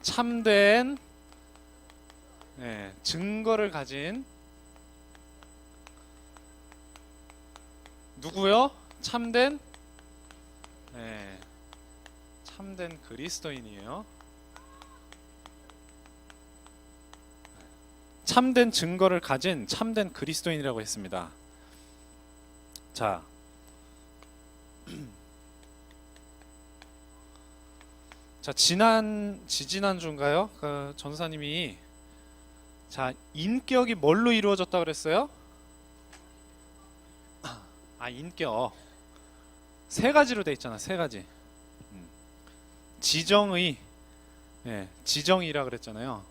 참된 증거를 가진 누구요? 참된 참된 그리스도인이에요. 참된 증거를 가진 참된 그리스도인이라고 했습니다. 자, 지지난주인가요? 그 전사님이 인격이 뭘로 이루어졌다 그랬어요? 인격 세 가지로 돼 있잖아. 세 가지. 지정의, 지정의라 그랬잖아요.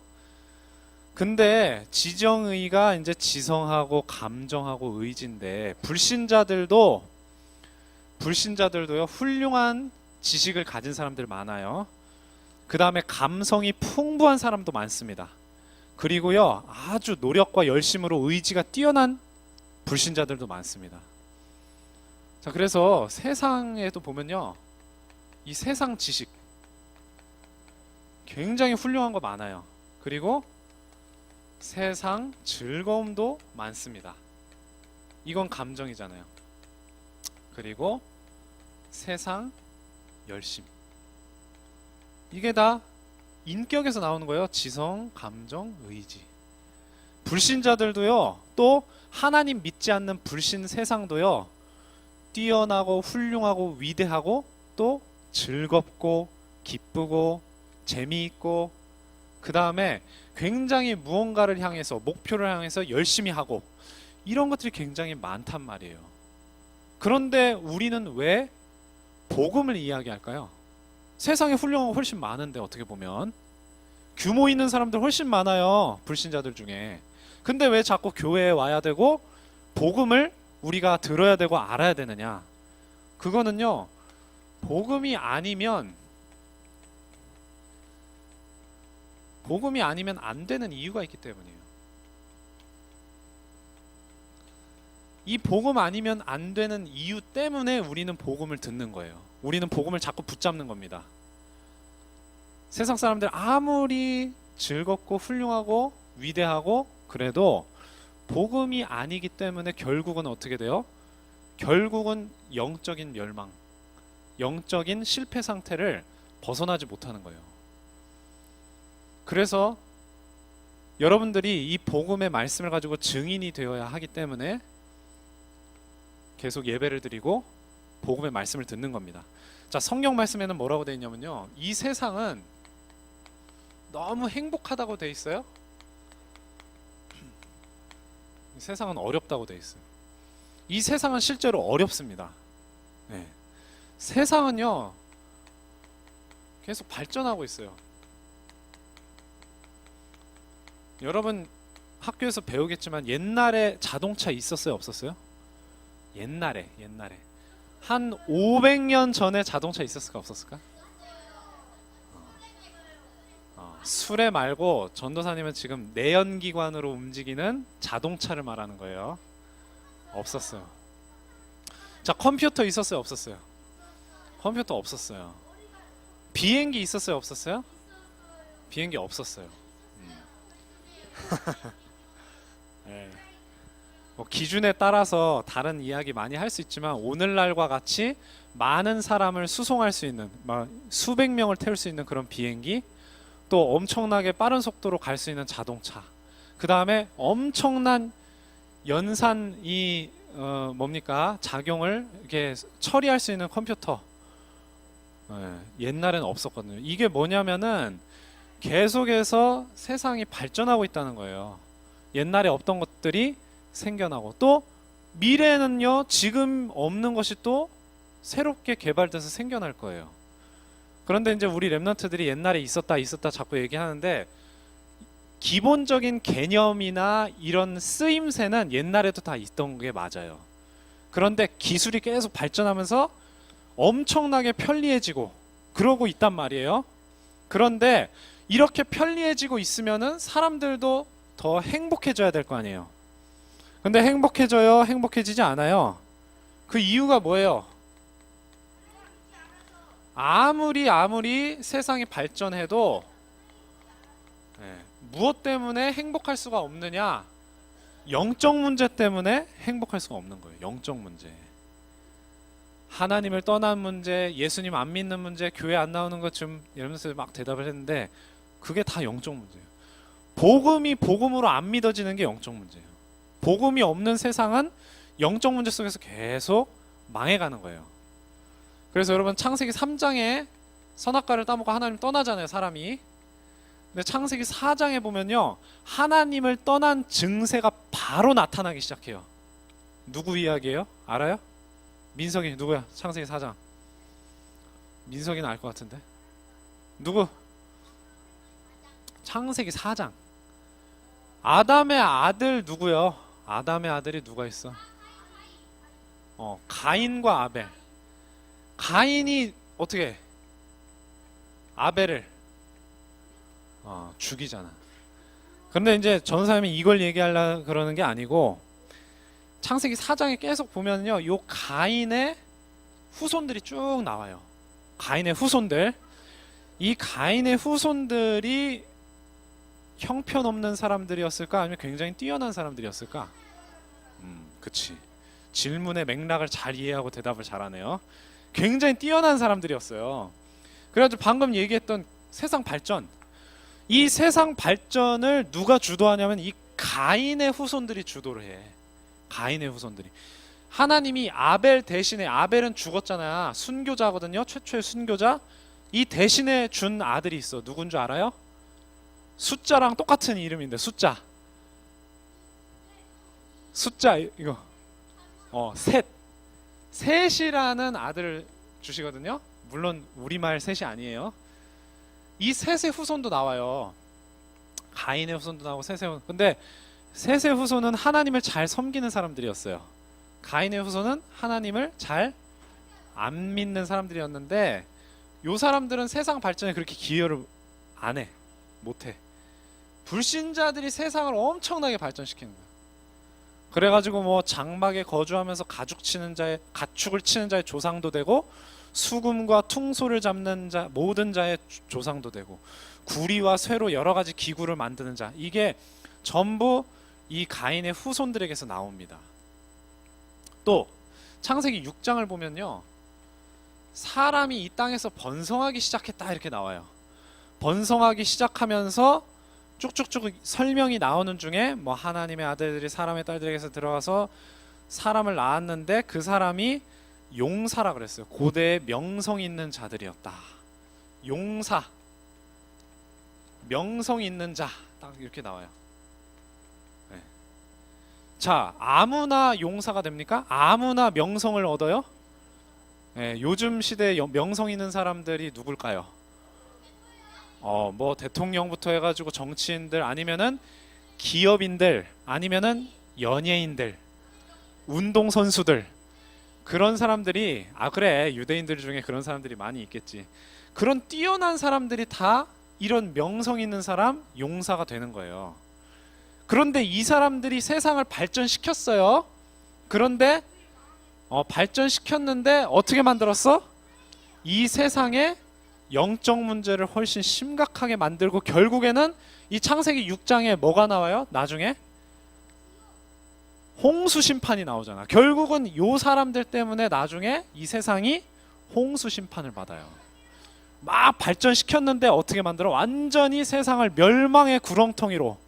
근데 지정의가 이제 지성하고 감정하고 의지인데 불신자들도요 훌륭한 지식을 가진 사람들 많아요. 그 다음에 감성이 풍부한 사람도 많습니다. 그리고요 아주 노력과 열심으로 의지가 뛰어난 불신자들도 많습니다. 자, 그래서 세상에도 보면요 이 세상 지식 굉장히 훌륭한 거 많아요. 그리고 세상 즐거움도 많습니다. 이건 감정이잖아요. 그리고 세상 열심, 이게 다 인격에서 나오는 거예요. 지성, 감정, 의지. 불신자들도요 또 하나님 믿지 않는 불신 세상도요 뛰어나고 훌륭하고 위대하고 또 즐겁고 기쁘고 재미있고 그 다음에 굉장히 무언가를 향해서 목표를 향해서 열심히 하고 이런 것들이 굉장히 많단 말이에요. 그런데 우리는 왜 복음을 이야기할까요? 세상에 훌륭한 거 훨씬 많은데 어떻게 보면 규모 있는 사람들 훨씬 많아요. 불신자들 중에. 근데 왜 자꾸 교회에 와야 되고 복음을 우리가 들어야 되고 알아야 되느냐? 그거는요 복음이 아니면 안 되는 이유가 있기 때문이에요. 이 복음 아니면 안 되는 이유 때문에 우리는 복음을 듣는 거예요. 우리는 복음을 자꾸 붙잡는 겁니다. 세상 사람들 아무리 즐겁고 훌륭하고 위대하고 그래도 복음이 아니기 때문에 결국은 어떻게 돼요? 결국은 영적인 멸망, 영적인 실패 상태를 벗어나지 못하는 거예요. 그래서 여러분들이 이 복음의 말씀을 가지고 증인이 되어야 하기 때문에 계속 예배를 드리고 복음의 말씀을 듣는 겁니다. 자, 성경 말씀에는 뭐라고 되어 있냐면요 이 세상은 너무 행복하다고 되어 있어요. 이 세상은 어렵다고 되어 있어요. 이 세상은 실제로 어렵습니다. 세상은요 계속 발전하고 있어요. 여러분 학교에서 배우겠지만 옛날에 자동차 있었어요, 없었어요? 옛날에 한 500년 전에 자동차 있었을까 없었을까? 수레 말고 전도사님은 지금 내연기관으로 움직이는 자동차를 말하는 거예요. 없었어요. 자, 컴퓨터 있었어요, 없었어요? 컴퓨터 없었어요. 비행기 있었어요, 없었어요? 비행기 없었어요. 기준에 따라서 다른 이야기 많이 할 수 있지만 오늘날과 같이 많은 사람을 수송할 수 있는 수백 명을 태울 수 있는 그런 비행기, 또 엄청나게 빠른 속도로 갈 수 있는 자동차, 그 다음에 엄청난 연산 작용을 이렇게 처리할 수 있는 컴퓨터, 옛날에는 없었거든요. 이게 뭐냐면은 계속해서 세상이 발전하고 있다는 거예요. 옛날에 없던 것들이 생겨나고 또 미래에는요 지금 없는 것이 또 새롭게 개발돼서 생겨날 거예요. 그런데 이제 우리 랩런트들이 옛날에 있었다 자꾸 얘기하는데 기본적인 개념이나 이런 쓰임새는 옛날에도 다 있던 게 맞아요. 그런데 기술이 계속 발전하면서 엄청나게 편리해지고 그러고 있단 말이에요. 그런데 이렇게 편리해지고 있으면은 사람들도 더 행복해져야 될 거 아니에요. 근데 행복해져요? 행복해지지 않아요? 그 이유가 뭐예요? 아무리 세상이 발전해도 예, 무엇 때문에 행복할 수가 없느냐? 영적 문제 때문에 행복할 수가 없는 거예요. 영적 문제. 하나님을 떠난 문제, 예수님 안 믿는 문제, 교회 안 나오는 것 좀 이러면서 막 대답을 했는데 그게 다 영적 문제예요. 복음이 복음으로 안 믿어지는 게 영적 문제예요. 복음이 없는 세상은 영적 문제 속에서 계속 망해가는 거예요. 그래서 여러분 창세기 3장에 선악과를 따먹고 하나님 떠나잖아요, 사람이. 근데 창세기 4장에 보면요, 하나님을 떠난 증세가 바로 나타나기 시작해요. 누구 이야기예요? 알아요? 민석이 누구야? 창세기 4장. 민석이는 알 것 같은데. 누구? 창세기 4장. 아담의 아들 누구요? 아담의 아들이 누가 있어? 가인과 아벨. 가인이 어떻게 해? 아벨을 죽이잖아. 그런데 이제 전사님이 이걸 얘기하려고 그러는 게 아니고 창세기 4장에 계속 보면요, 요 가인의 후손들이 쭉 나와요. 가인의 후손들. 이 가인의 후손들이 형편없는 사람들이었을까? 아니면 굉장히 뛰어난 사람들이었을까? 그치. 질문의 맥락을 잘 이해하고 대답을 잘하네요. 굉장히 뛰어난 사람들이었어요. 그래가지고 방금 얘기했던 세상 발전, 이 세상 발전을 누가 주도하냐면 이 가인의 후손들이 주도를 해. 가인의 후손들이. 하나님이 아벨 대신에, 아벨은 죽었잖아. 순교자거든요. 최초의 순교자. 이 대신에 준 아들이 있어. 누군 줄 알아요? 숫자랑 똑같은 이름인데, 숫자 이거 셋이라는 아들을 주시거든요. 물론 우리말 셋이 아니에요. 이 셋의 후손도 나와요. 가인의 후손도 나오고 셋의 후손. 근데 셋의 후손은 하나님을 잘 섬기는 사람들이었어요. 가인의 후손은 하나님을 잘 안 믿는 사람들이었는데, 요 사람들은 세상 발전에 그렇게 기여를 안 해. 못해. 불신자들이 세상을 엄청나게 발전시키는 거예요. 그래가지고 뭐 장막에 거주하면서 가축을 치는 자의 조상도 되고, 수금과 퉁소를 잡는 자 모든 자의 조상도 되고, 구리와 쇠로 여러 가지 기구를 만드는 자, 이게 전부 이 가인의 후손들에게서 나옵니다. 또 창세기 6장을 보면요, 사람이 이 땅에서 번성하기 시작했다 이렇게 나와요. 번성하기 시작하면서 쭉쭉쭉 설명이 나오는 중에 뭐 하나님의 아들들이 사람의 딸들에게서 들어가서 사람을 낳았는데 그 사람이 용사라 그랬어요. 고대의 명성 있는 자들이었다. 용사, 명성 있는 자, 딱 이렇게 나와요. 네. 자, 아무나 용사가 됩니까? 아무나 명성을 얻어요? 네, 요즘 시대에 명성 있는 사람들이 누굴까요? 뭐 대통령부터 해가지고 정치인들, 아니면은 기업인들, 아니면은 연예인들, 운동선수들, 그런 사람들이, 그래, 유대인들 중에 그런 사람들이 많이 있겠지. 그런 뛰어난 사람들이 다 이런 명성 있는 사람, 용사가 되는 거예요. 그런데 이 사람들이 세상을 발전시켰어요. 그런데 발전시켰는데 어떻게 만들었어? 이 세상에 영적 문제를 훨씬 심각하게 만들고, 결국에는 이 창세기 6장에 뭐가 나와요? 나중에 홍수 심판이 나오잖아. 결국은 요 사람들 때문에 나중에 이 세상이 홍수 심판을 받아요. 막 발전시켰는데 어떻게 만들어? 완전히 세상을 멸망의 구렁텅이로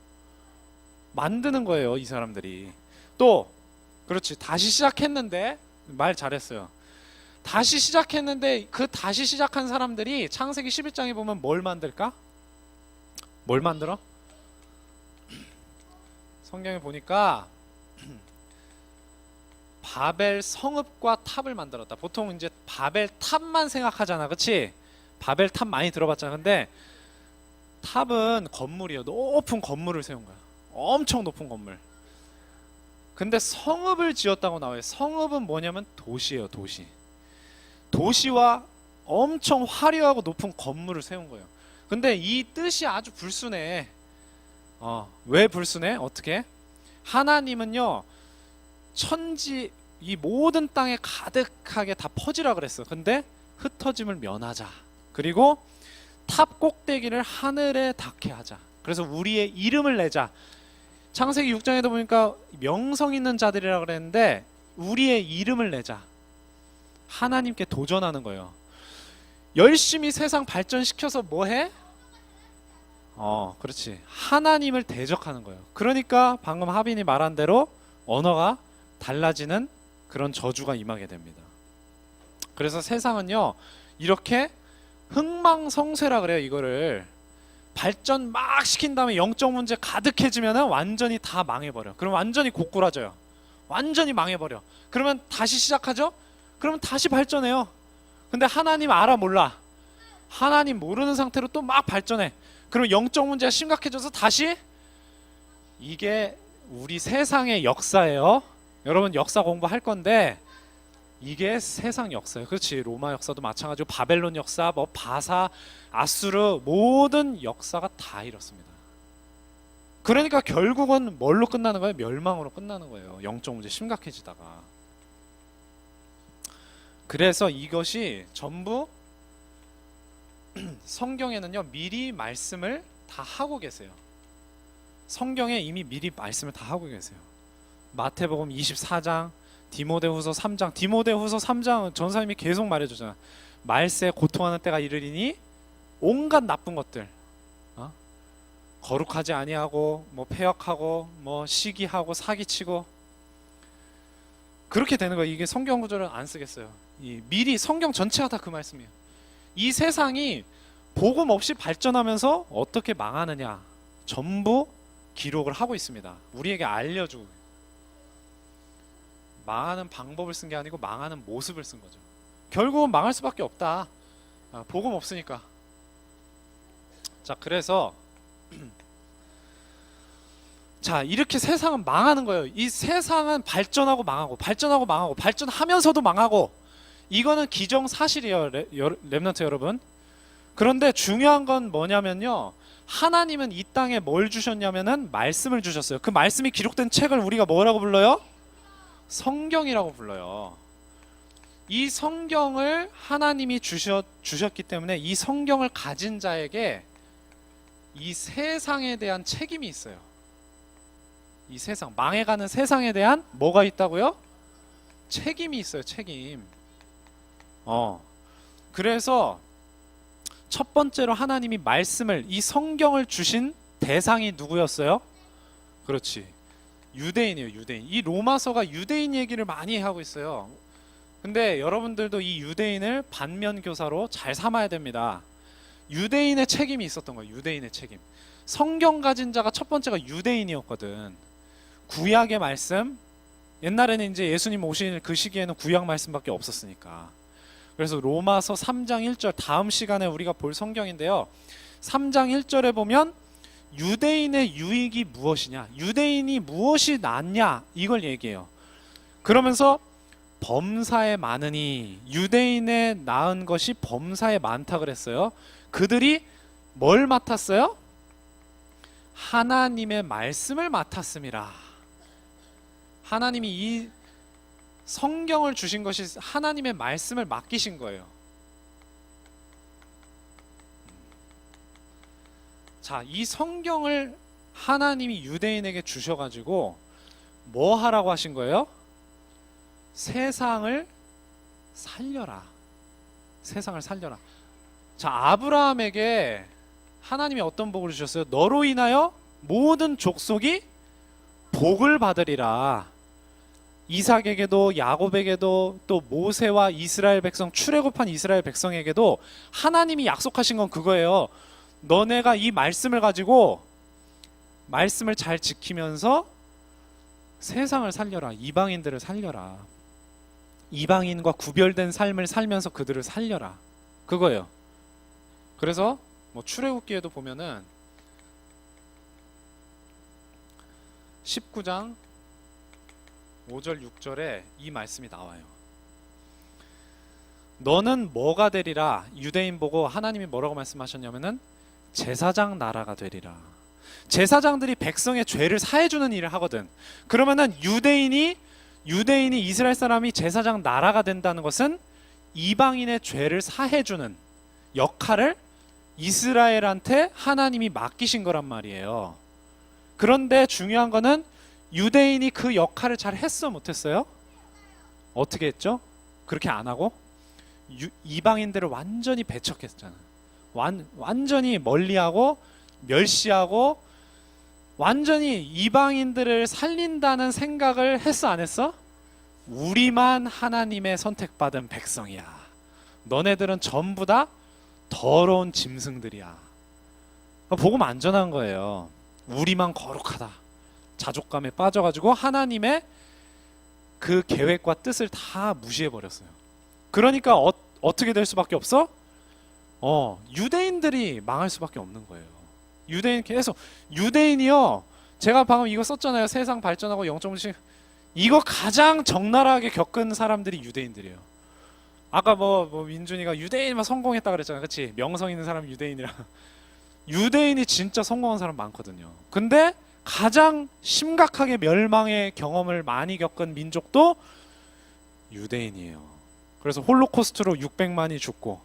만드는 거예요, 이 사람들이. 또 그렇지, 다시 시작했는데, 말 잘했어요. 다시 시작했는데 그 다시 시작한 사람들이 창세기 11장에 보면 뭘 만들까? 뭘 만들어? 성경에 보니까 바벨 성읍과 탑을 만들었다. 보통 이제 바벨 탑만 생각하잖아, 그렇지? 바벨 탑 많이 들어봤잖아. 근데 탑은 건물이에요. 높은 건물을 세운 거야. 엄청 높은 건물. 근데 성읍을 지었다고 나와요. 성읍은 뭐냐면 도시예요, 도시. 도시와 엄청 화려하고 높은 건물을 세운 거예요. 근데 이 뜻이 아주 불순해. 왜 불순해? 어떻게? 하나님은요, 천지, 이 모든 땅에 가득하게 다 퍼지라 그랬어. 근데 흩어짐을 면하자. 그리고 탑 꼭대기를 하늘에 닿게 하자. 그래서 우리의 이름을 내자. 창세기 6장에도 보니까 명성 있는 자들이라 그랬는데 우리의 이름을 내자. 하나님께 도전하는 거예요. 열심히 세상 발전시켜서 뭐 해? 그렇지. 하나님을 대적하는 거예요. 그러니까 방금 하빈이 말한 대로 언어가 달라지는 그런 저주가 임하게 됩니다. 그래서 세상은요, 이렇게 흥망성쇠라 그래요. 이거를 발전 막 시킨 다음에 영적 문제 가득해지면 완전히 다 망해버려. 그럼 완전히 고꾸라져요. 완전히 망해버려. 그러면 다시 시작하죠? 그러면 다시 발전해요. 근데 하나님 알아 몰라? 하나님 모르는 상태로 또 막 발전해. 그럼 영적 문제가 심각해져서 다시. 이게 우리 세상의 역사예요. 여러분 역사 공부할 건데 이게 세상 역사예요. 그렇지. 로마 역사도 마찬가지고 바벨론 역사, 뭐 바사, 아수르 모든 역사가 다 이렇습니다. 그러니까 결국은 뭘로 끝나는 거예요? 멸망으로 끝나는 거예요. 영적 문제 심각해지다가. 그래서 이것이 전부 성경에는요, 미리 말씀을 다 하고 계세요. 성경에 이미 미리 말씀을 다 하고 계세요. 마태복음 24장, 디모데후서 3장, 디모데후서 3장 전사님이 계속 말해주잖아. 말세에 고통하는 때가 이르리니 온갖 나쁜 것들, 거룩하지 아니하고 뭐 패역하고 뭐 시기하고 사기치고 그렇게 되는 거예요. 이게 성경 구절은 안 쓰겠어요. 미리 성경 전체가 다 그 말씀이에요. 이 세상이 복음 없이 발전하면서 어떻게 망하느냐 전부 기록을 하고 있습니다. 우리에게 알려주고. 망하는 방법을 쓴 게 아니고 망하는 모습을 쓴 거죠. 결국은 망할 수밖에 없다. 복음 없으니까. 자, 그래서 자, 이렇게 세상은 망하는 거예요. 이 세상은 발전하고 망하고 발전하고 망하고 발전하면서도 망하고, 이거는 기정사실이에요. 렘넌트 여러분. 그런데 중요한 건 뭐냐면요, 하나님은 이 땅에 뭘 주셨냐면은 말씀을 주셨어요. 그 말씀이 기록된 책을 우리가 뭐라고 불러요? 성경이라고 불러요. 이 성경을 하나님이 주셨기 때문에 이 성경을 가진 자에게 이 세상에 대한 책임이 있어요. 이 세상, 망해가는 세상에 대한 뭐가 있다고요? 책임이 있어요. 책임. 그래서 첫 번째로 하나님이 말씀을, 이 성경을 주신 대상이 누구였어요? 그렇지, 유대인이에요. 유대인. 이 로마서가 유대인 얘기를 많이 하고 있어요. 근데 여러분들도 이 유대인을 반면교사로 잘 삼아야 됩니다. 유대인의 책임이 있었던 거예요. 유대인의 책임. 성경 가진 자가 첫 번째가 유대인이었거든. 구약의 말씀, 옛날에는 이제 예수님 오신 그 시기에는 구약 말씀밖에 없었으니까. 그래서 로마서 3장 1절, 다음 시간에 우리가 볼 성경인데요, 3장 1절에 보면 유대인의 유익이 무엇이냐, 유대인이 무엇이 낫냐, 이걸 얘기해요. 그러면서 범사에 많으니, 유대인의 나은 것이 범사에 많다 그랬어요. 그들이 뭘 맡았어요? 하나님의 말씀을 맡았음이라. 하나님이 이 성경을 주신 것이 하나님의 말씀을 맡기신 거예요. 자, 이 성경을 하나님이 유대인에게 주셔가지고 뭐 하라고 하신 거예요? 세상을 살려라. 세상을 살려라. 자, 아브라함에게 하나님이 어떤 복을 주셨어요? 너로 인하여 모든 족속이 복을 받으리라. 이삭에게도 야곱에게도 또 모세와 이스라엘 백성, 출애굽한 이스라엘 백성에게도 하나님이 약속하신 건 그거예요. 너네가 이 말씀을 가지고 말씀을 잘 지키면서 세상을 살려라. 이방인들을 살려라. 이방인과 구별된 삶을 살면서 그들을 살려라. 그거예요. 그래서 뭐 출애굽기에도 보면은 19장 5절 6절에 이 말씀이 나와요. 너는 뭐가 되리라. 유대인 보고 하나님이 뭐라고 말씀하셨냐면은 제사장 나라가 되리라. 제사장들이 백성의 죄를 사해주는 일을 하거든. 그러면은 유대인이 이스라엘 사람이 제사장 나라가 된다는 것은 이방인의 죄를 사해주는 역할을 이스라엘한테 하나님이 맡기신 거란 말이에요. 그런데 중요한 거는 유대인이 그 역할을 잘 했어 못했어요? 어떻게 했죠? 그렇게 안 하고 이방인들을 완전히 배척했잖아. 완전히 멀리하고 멸시하고 완전히 이방인들을 살린다는 생각을 했어 안 했어? 우리만 하나님의 선택받은 백성이야. 너네들은 전부 다 더러운 짐승들이야. 복음 안전한 거예요. 우리만 거룩하다. 자족감에 빠져가지고 하나님의 그 계획과 뜻을 다 무시해버렸어요. 그러니까 어떻게 될 수밖에 없어? 유대인들이 망할 수밖에 없는 거예요. 유대인 계속 유대인이요. 제가 방금 이거 썼잖아요. 세상 발전하고 0.5씩 이거 가장 적나라하게 겪은 사람들이 유대인들이에요. 아까 뭐 민준이가 유대인만 성공했다 그랬잖아, 그렇지? 명성 있는 사람 유대인이라. 유대인이 진짜 성공한 사람 많거든요. 근데 가장 심각하게 멸망의 경험을 많이 겪은 민족도 유대인이에요. 그래서 홀로코스트로 600만이 죽고,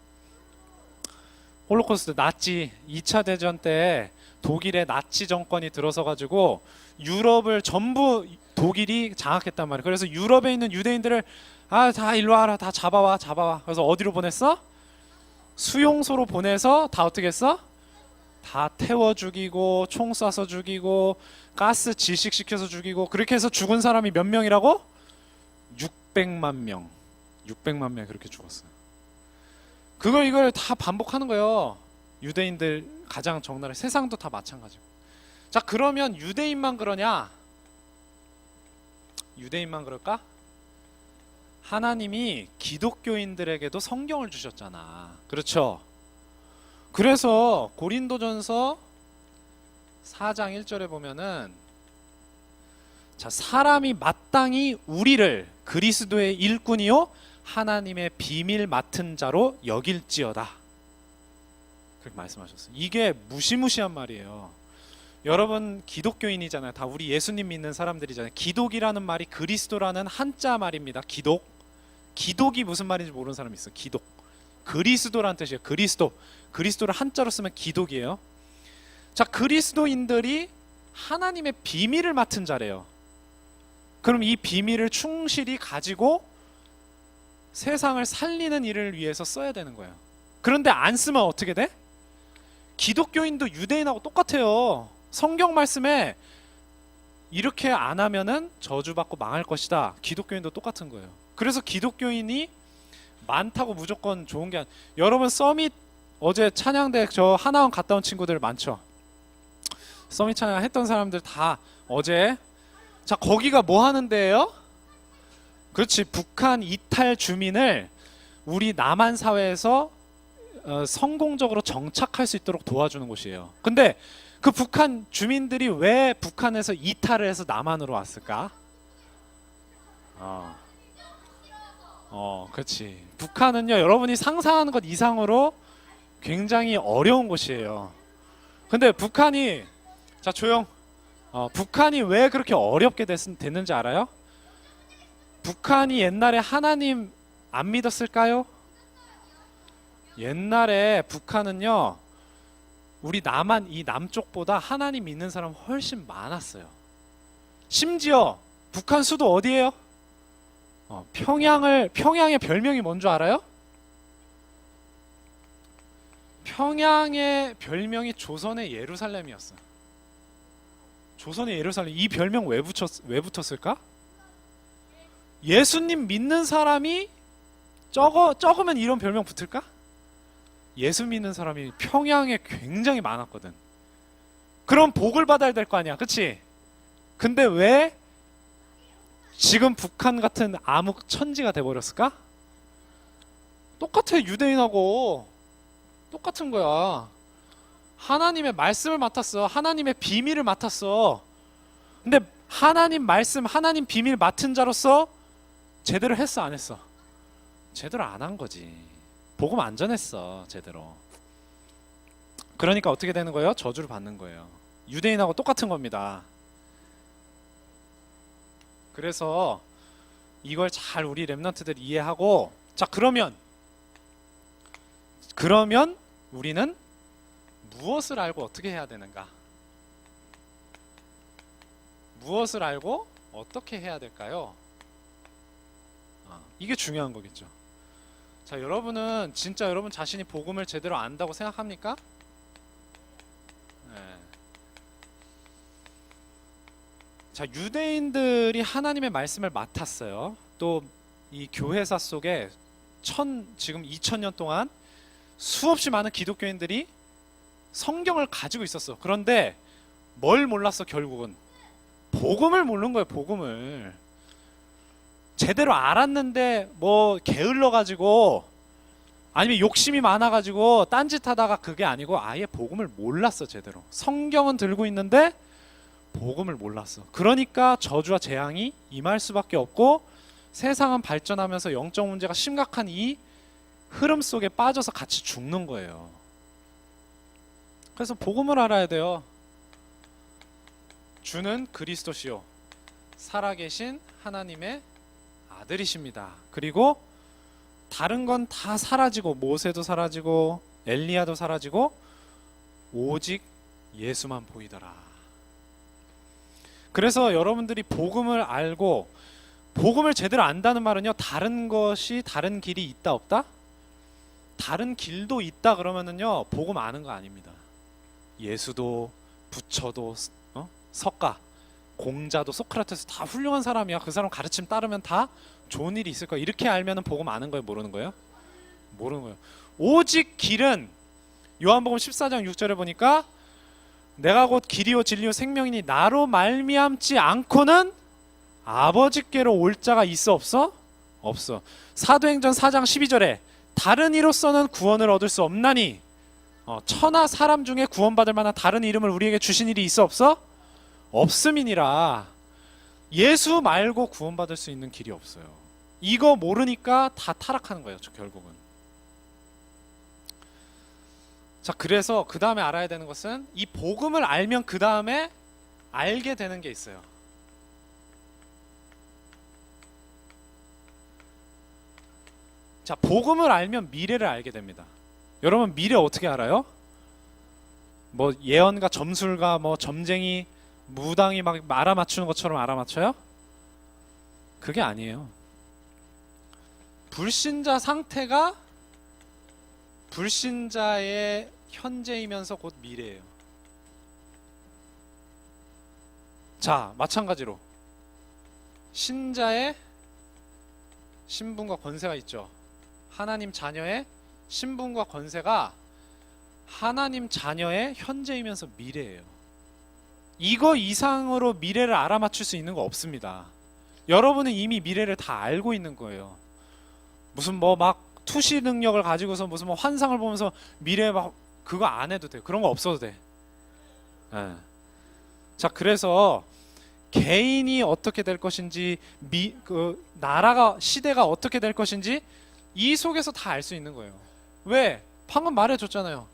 홀로코스트 나치 2차 대전 때 독일의 나치 정권이 들어서 가지고 유럽을 전부 독일이 장악했단 말이에요. 그래서 유럽에 있는 유대인들을 다 일로 와라, 다 잡아와. 그래서 어디로 보냈어? 수용소로 보내서 다 어떻게 했어? 다 태워 죽이고 총 쏴서 죽이고 가스 질식시켜서 죽이고, 그렇게 해서 죽은 사람이 몇 명이라고? 600만 명. 600만 명이 그렇게 죽었어요. 이걸 다 반복하는 거예요. 유대인들 가장 적나라, 세상도 다 마찬가지고. 자, 그러면 유대인만 그러냐? 유대인만 그럴까? 하나님이 기독교인들에게도 성경을 주셨잖아. 그렇죠? 그래서 고린도전서 4장 1절에 보면은, 자, 사람이 마땅히 우리를 그리스도의 일꾼이요 하나님의 비밀 맡은 자로 여길지어다. 그렇게 말씀하셨어요. 이게 무시무시한 말이에요. 여러분 기독교인이잖아요. 다 우리 예수님 믿는 사람들이잖아요. 기독이라는 말이 그리스도라는 한자 말입니다. 기독이 무슨 말인지 모르는 사람이 있어요. 기독. 그리스도라는 뜻이에요. 그리스도를 한자로 쓰면 기독이에요. 자, 그리스도인들이 하나님의 비밀을 맡은 자래요. 그럼 이 비밀을 충실히 가지고 세상을 살리는 일을 위해서 써야 되는 거예요. 그런데 안 쓰면 어떻게 돼? 기독교인도 유대인하고 똑같아요. 성경 말씀에 이렇게 안 하면은 저주받고 망할 것이다. 기독교인도 똑같은 거예요. 그래서 기독교인이 많다고 무조건 좋은 게 여러분 서밋 어제 찬양대 저 하나원 갔다 온 친구들 많죠. 서밋 찬양 했던 사람들 다 어제, 자, 거기가 뭐 하는 데예요? 그렇지, 북한 이탈 주민을 우리 남한 사회에서 성공적으로 정착할 수 있도록 도와주는 곳이에요. 근데 그 북한 주민들이 왜 북한에서 이탈을 해서 남한으로 왔을까? 그렇지. 북한은요, 여러분이 상상하는 것 이상으로 굉장히 어려운 곳이에요. 근데 북한이, 자, 조용. 북한이 왜 그렇게 어렵게 됐는지 알아요? 북한이 옛날에 하나님 안 믿었을까요? 옛날에 북한은요, 우리 남한 이 남쪽보다 하나님 믿는 사람 훨씬 많았어요. 심지어 북한 수도 어디예요? 평양의 별명이 뭔 줄 알아요? 평양의 별명이 조선의 예루살렘이었어요. 조선의 예루살렘. 이 별명 왜 붙었을까? 예수님 믿는 사람이 적으면 이런 별명 붙을까? 예수 믿는 사람이 평양에 굉장히 많았거든. 그럼 복을 받아야 될 거 아니야, 그치? 근데 왜 지금 북한 같은 암흑 천지가 돼버렸을까? 똑같아. 유대인하고 똑같은 거야. 하나님의 말씀을 맡았어. 하나님의 비밀을 맡았어. 근데 하나님 말씀, 하나님 비밀 맡은 자로서 제대로 했어 안 했어? 제대로 안 한 거지. 복음 안 전했어 제대로. 그러니까 어떻게 되는 거예요? 저주를 받는 거예요. 유대인하고 똑같은 겁니다. 그래서 이걸 잘 우리 렘넌트들이 이해하고, 자, 그러면 우리는 무엇을 알고 어떻게 해야 되는가? 무엇을 알고 어떻게 해야 될까요? 이게 중요한 거겠죠. 자, 여러분은 진짜 여러분 자신이 복음을 제대로 안다고 생각합니까? 네. 자, 유대인들이 하나님의 말씀을 맡았어요. 또 이 교회사 속에 지금 2000년 동안 수없이 많은 기독교인들이 성경을 가지고 있었어. 그런데 뭘 몰랐어? 결국은 복음을 모르는 거예요. 복음을 제대로 알았는데 뭐 게을러 가지고 아니면 욕심이 많아 가지고 딴짓하다가 그게 아니고 아예 복음을 몰랐어. 제대로 성경은 들고 있는데 복음을 몰랐어. 그러니까 저주와 재앙이 임할 수밖에 없고 세상은 발전하면서 영적 문제가 심각한 이 흐름 속에 빠져서 같이 죽는 거예요. 그래서 복음을 알아야 돼요. 주는 그리스도시요 살아계신 하나님의 아들이십니다. 그리고 다른 건 다 사라지고 모세도 사라지고 엘리야도 사라지고 오직 예수만 보이더라. 그래서 여러분들이 복음을 알고 복음을 제대로 안다는 말은요, 다른 길이 있다 없다? 다른 길도 있다 그러면은요, 복음 아는 거 아닙니다. 예수도 부처도 석가 공자도 소크라테스 다 훌륭한 사람이야. 그 사람 가르침 따르면 다 좋은 일이 있을 거야. 이렇게 알면은 복음 아는 거예요, 모르는 거예요? 모르는 거예요. 오직 길은 요한복음 14장 6절에 보니까 내가 곧 길이요 진리요 생명이니 나로 말미암지 않고는 아버지께로 올 자가 있어 없어? 없어. 사도행전 4장 12절에 다른 이로서는 구원을 얻을 수 없나니 천하 사람 중에 구원받을 만한 다른 이름을 우리에게 주신 일이 있어 없어? 없음이니라. 예수 말고 구원받을 수 있는 길이 없어요. 이거 모르니까 다 타락하는 거예요, 결국은. 자, 그래서 그 다음에 알아야 되는 것은 이 복음을 알면 그 다음에 알게 되는 게 있어요. 자, 복음을 알면 미래를 알게 됩니다. 여러분 미래 어떻게 알아요? 뭐 예언가 점술가 뭐 점쟁이 무당이 막 알아맞추는 것처럼 알아맞혀요? 그게 아니에요. 불신자 상태가 불신자의 현재이면서 곧 미래예요. 자, 마찬가지로 신자의 신분과 권세가 있죠. 하나님 자녀의 신분과 권세가 하나님 자녀의 현재이면서 미래예요. 이거 이상으로 미래를 알아맞힐 수 있는 거 없습니다. 여러분은 이미 미래를 다 알고 있는 거예요. 무슨 뭐 막 투시 능력을 가지고서 무슨 뭐 환상을 보면서 미래 막 그거 안 해도 돼. 그런 거 없어도 돼. 네. 자, 그래서 개인이 어떻게 될 것인지 나라가 시대가 어떻게 될 것인지 이 속에서 다 알 수 있는 거예요. 왜? 방금 말해줬잖아요.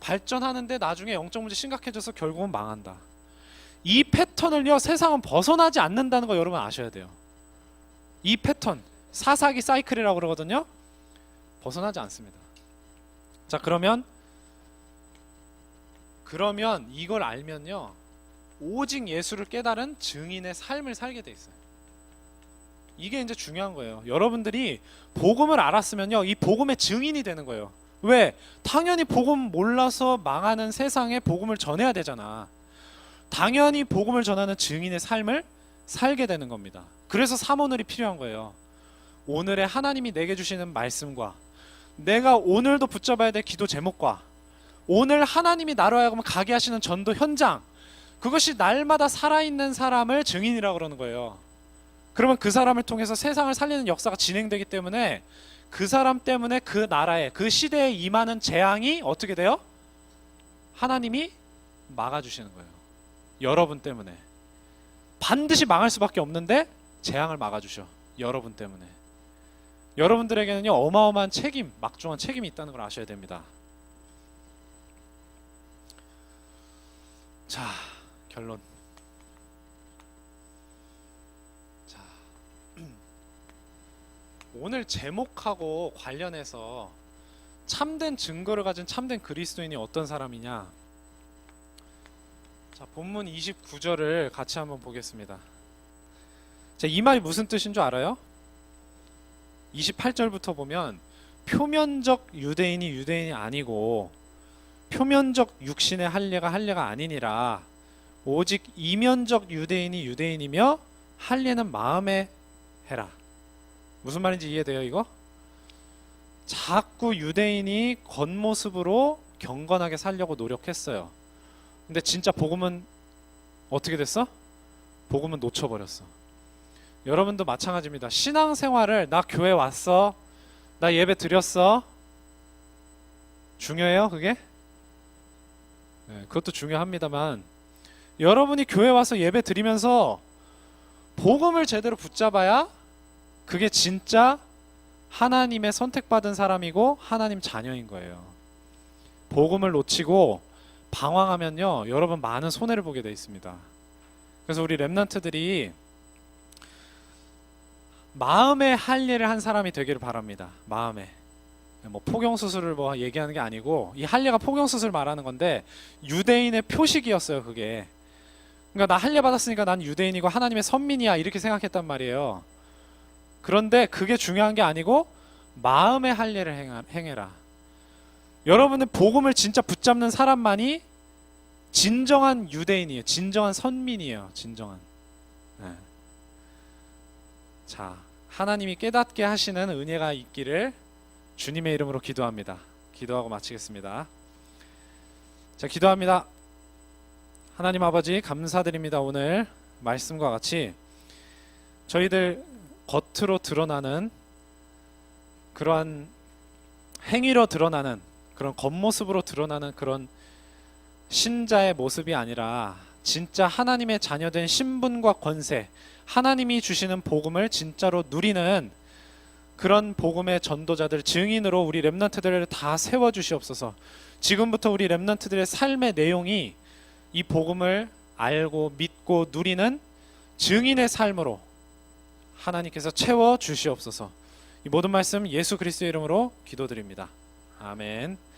발전하는데 나중에 영적 문제 심각해져서 결국은 망한다. 이 패턴을요, 세상은 벗어나지 않는다는 거 여러분 아셔야 돼요. 이 패턴, 사사기 사이클이라고 그러거든요. 벗어나지 않습니다. 자, 그러면 이걸 알면요, 오직 예수를 깨달은 증인의 삶을 살게 돼 있어요. 이게 이제 중요한 거예요. 여러분들이 복음을 알았으면요, 이 복음의 증인이 되는 거예요. 왜? 당연히 복음 몰라서 망하는 세상에 복음을 전해야 되잖아. 당연히 복음을 전하는 증인의 삶을 살게 되는 겁니다. 그래서 삼오늘이 필요한 거예요. 오늘의 하나님이 내게 주시는 말씀과 내가 오늘도 붙잡아야 될 기도 제목과 오늘 하나님이 나로 하여금 가게 하시는 전도 현장, 그것이 날마다 살아있는 사람을 증인이라고 그러는 거예요. 그러면 그 사람을 통해서 세상을 살리는 역사가 진행되기 때문에 그 사람 때문에 그 나라에 그 시대에 임하는 재앙이 어떻게 돼요? 하나님이 막아주시는 거예요. 여러분 때문에 반드시 망할 수밖에 없는데 재앙을 막아주셔. 여러분 때문에. 여러분들에게는요, 어마어마한 책임, 막중한 책임이 있다는 걸 아셔야 됩니다. 자, 결론. 자, 오늘 제목하고 관련해서 참된 증거를 가진 참된 그리스도인이 어떤 사람이냐? 자, 본문 29절을 같이 한번 보겠습니다. 자, 이 말이 무슨 뜻인 줄 알아요? 28절부터 보면 표면적 유대인이 유대인이 아니고 표면적 육신의 할례가 할례가 아니니라 오직 이면적 유대인이 유대인이며 할례는 마음에 해라. 무슨 말인지 이해돼요 이거? 자꾸 유대인이 겉모습으로 경건하게 살려고 노력했어요. 근데 진짜 복음은 어떻게 됐어? 복음은 놓쳐버렸어. 여러분도 마찬가지입니다. 신앙생활을 나 교회 왔어, 나 예배 드렸어, 중요해요 그게? 네, 그것도 중요합니다만 여러분이 교회 와서 예배 드리면서 복음을 제대로 붙잡아야 그게 진짜 하나님의 선택받은 사람이고 하나님 자녀인 거예요. 복음을 놓치고 방황하면요 여러분 많은 손해를 보게 돼 있습니다. 그래서 우리 렘넌트들이 마음의 할례를 한 사람이 되기를 바랍니다. 마음에 뭐 포경수술을 뭐 얘기하는 게 아니고 이 할례가 포경수술 말하는 건데 유대인의 표식이었어요 그게. 그러니까 나 할례 받았으니까 난 유대인이고 하나님의 선민이야 이렇게 생각했단 말이에요. 그런데 그게 중요한 게 아니고 마음의 할례를 행해라. 여러분은 복음을 진짜 붙잡는 사람만이 진정한 유대인이에요. 진정한 선민이에요. 진정한. 네. 자, 하나님이 깨닫게 하시는 은혜가 있기를 주님의 이름으로 기도합니다. 기도하고 마치겠습니다. 자, 기도합니다. 하나님 아버지 감사드립니다. 오늘 말씀과 같이 저희들 겉으로 드러나는 그러한 행위로 드러나는 그런 겉모습으로 드러나는 그런 신자의 모습이 아니라 진짜 하나님의 자녀된 신분과 권세, 하나님이 주시는 복음을 진짜로 누리는 그런 복음의 전도자들, 증인으로 우리 렘넌트들을 다 세워주시옵소서. 지금부터 우리 렘넌트들의 삶의 내용이 이 복음을 알고 믿고 누리는 증인의 삶으로 하나님께서 채워주시옵소서. 이 모든 말씀 예수 그리스도의 이름으로 기도드립니다. 아멘.